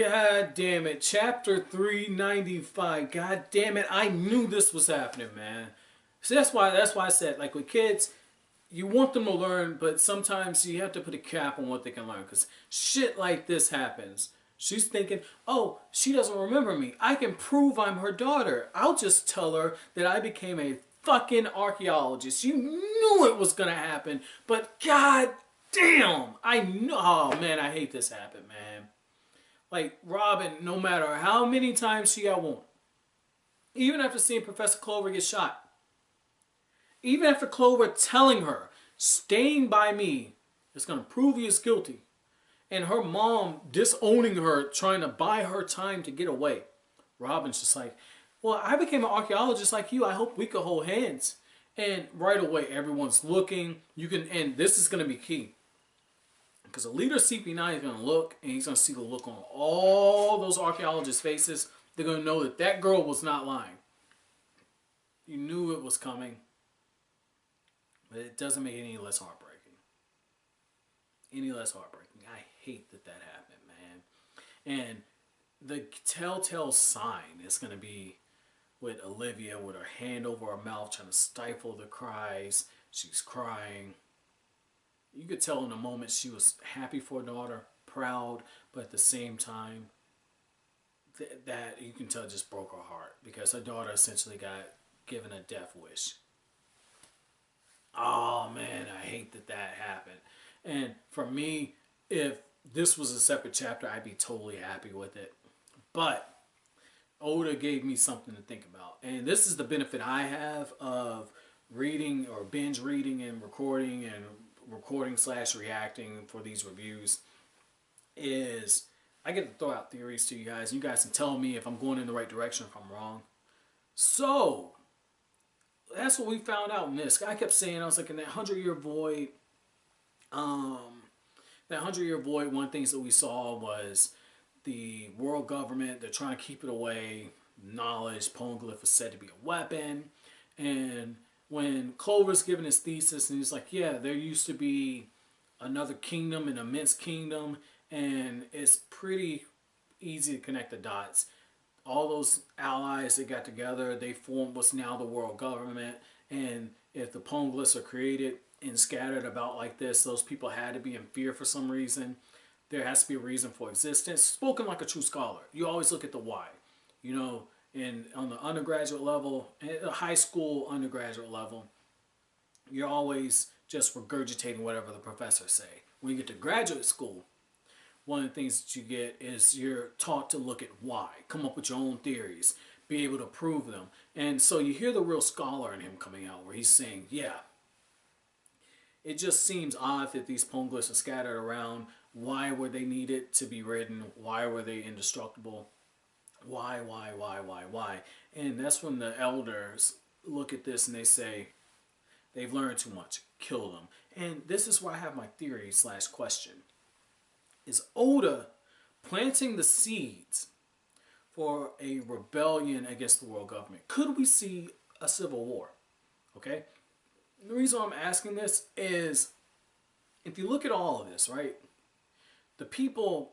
God damn it. Chapter 395. God damn it. I knew this was happening, man. So that's why I said, like, with kids, you want them to learn, but sometimes you have to put a cap on what they can learn, because shit like this happens. She's thinking, oh, she doesn't remember me. I can prove I'm her daughter. I'll just tell her that I became a fucking archaeologist. You knew it was gonna happen, but god damn, I know. Oh man, I hate this happen, man. Like, Robin, no matter how many times she got warned, even after seeing Professor Clover get shot, even after Clover telling her, staying by me is going to prove he is guilty, and her mom disowning her, trying to buy her time to get away, Robin's just like, well, I became an archaeologist like you. I hope we could hold hands. And right away, everyone's looking. You can, and this is going to be key. Because the leader of CP9 is going to look, and he's going to see the look on all those archaeologists' faces. They're going to know that that girl was not lying. You knew it was coming. But it doesn't make it any less heartbreaking. Any less heartbreaking. I hate that that happened, man. And the telltale sign is going to be with Olivia with her hand over her mouth trying to stifle the cries. She's crying. You could tell in a moment she was happy for her daughter, proud, but at the same time, that you can tell just broke her heart, because her daughter essentially got given a death wish. Oh man, I hate that that happened. And for me, if this was a separate chapter, I'd be totally happy with it. But Oda gave me something to think about. And this is the benefit I have of reading or binge reading and recording slash reacting for these reviews, is I get to throw out theories to you guys. You guys can tell me if I'm going in the right direction, if I'm wrong. So that's what we found out in this. I kept saying, I was like, in that 100-year void, one of the things that we saw was the world government, they're trying to keep it away. Knowledge, Poneglyph is said to be a weapon. And when Clover's given his thesis, and he's like, yeah, there used to be another kingdom, an immense kingdom, and it's pretty easy to connect the dots. All those allies that got together, they formed what's now the world government. And if the Poneglyphs are created and scattered about like this, those people had to be in fear for some reason. There has to be a reason for existence. Spoken like a true scholar. You always look at the why. You know, on the undergraduate level, at the high school undergraduate level, you're always just regurgitating whatever the professors say. When you get to graduate school, one of the things that you get is you're taught to look at why, come up with your own theories, be able to prove them. And so you hear the real scholar in him coming out, where he's saying, yeah, it just seems odd that these Poneglyphs are scattered around. Why were they needed to be written? Why were they indestructible? Why? And that's when the elders look at this and they say, they've learned too much, kill them. And this is where I have my theory slash question. Is Oda planting the seeds for a rebellion against the world government? Could we see a civil war? Okay? The reason I'm asking this is, if you look at all of this, right, the people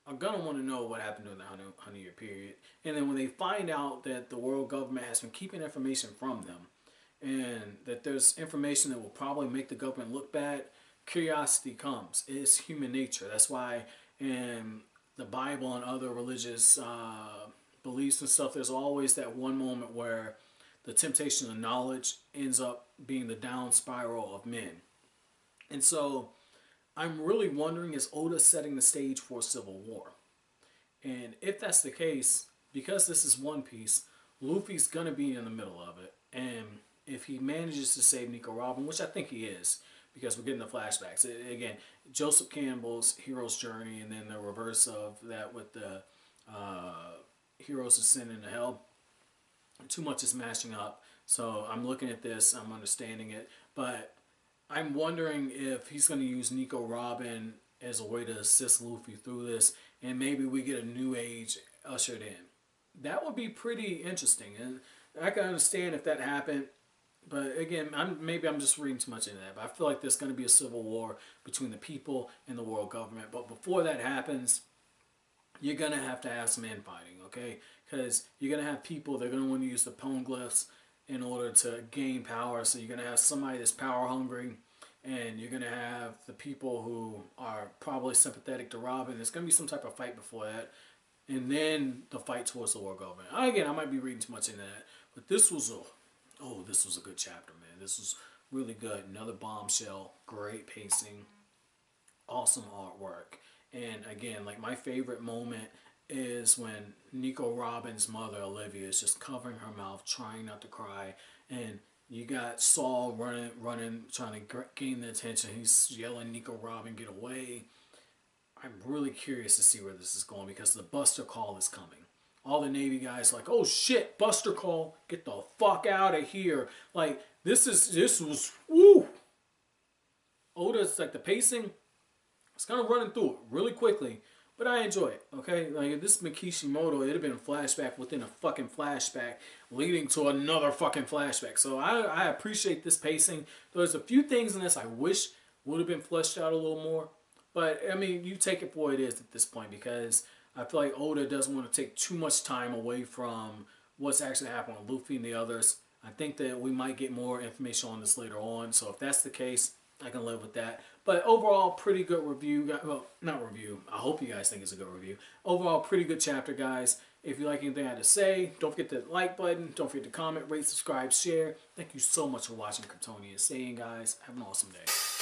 are going to want to know what happened during the 100-year period. And then when they find out that the world government has been keeping information from them, and that there's information that will probably make the government look bad, curiosity comes. It's human nature. That's why in the Bible and other religious beliefs and stuff, there's always that one moment where the temptation of knowledge ends up being the down spiral of men. And so I'm really wondering, is Oda setting the stage for a civil war? And if that's the case, because this is One Piece, Luffy's going to be in the middle of it. And if he manages to save Nico Robin, which I think he is, because we're getting the flashbacks. Again, Joseph Campbell's hero's journey, and then the reverse of that with the heroes ascending to hell. Too much is mashing up. So I'm looking at this, I'm understanding it. But I'm wondering if he's going to use Nico Robin as a way to assist Luffy through this, and maybe we get a new age ushered in. That would be pretty interesting, and I can understand if that happened. But again, maybe I'm just reading too much into that. But I feel like there's going to be a civil war between the people and the world government. But before that happens, you're gonna have to have some infighting, okay? Because you're gonna have people that are gonna want to use the poneglyphs in order to gain power. So you're gonna have somebody that's power hungry, and you're gonna have the people who are probably sympathetic to Robin. There's gonna be some type of fight before that, and then the fight towards the world government. Again, I might be reading too much into that, but this was a good chapter, man. This was really good. Another bombshell, great pacing, awesome artwork. And again, like my favorite moment is when Nico Robin's mother, Olivia, is just covering her mouth, trying not to cry. And you got Saul running, trying to gain the attention. He's yelling, Nico Robin, get away. I'm really curious to see where this is going because the Buster call is coming. All the Navy guys are like, oh shit, Buster call, get the fuck out of here. Like, this was, woo. Oda's like the pacing, it's kind of running through it really quickly, but I enjoy it, okay? Like, if this is Mikishimoto, it'd have been a flashback within a fucking flashback, leading to another fucking flashback. So I appreciate this pacing. There's a few things in this I wish would have been fleshed out a little more, but, I mean, you take it for what it is at this point, because I feel like Oda doesn't want to take too much time away from what's actually happening with Luffy and the others. I think that we might get more information on this later on, so if that's the case, I can live with that. But overall, pretty good review. Well, not review. I hope you guys think it's a good review. Overall, pretty good chapter, guys. If you like anything I had to say, don't forget the like button. Don't forget to comment, rate, subscribe, share. Thank you so much for watching Kryptonian Saying, guys. Have an awesome day.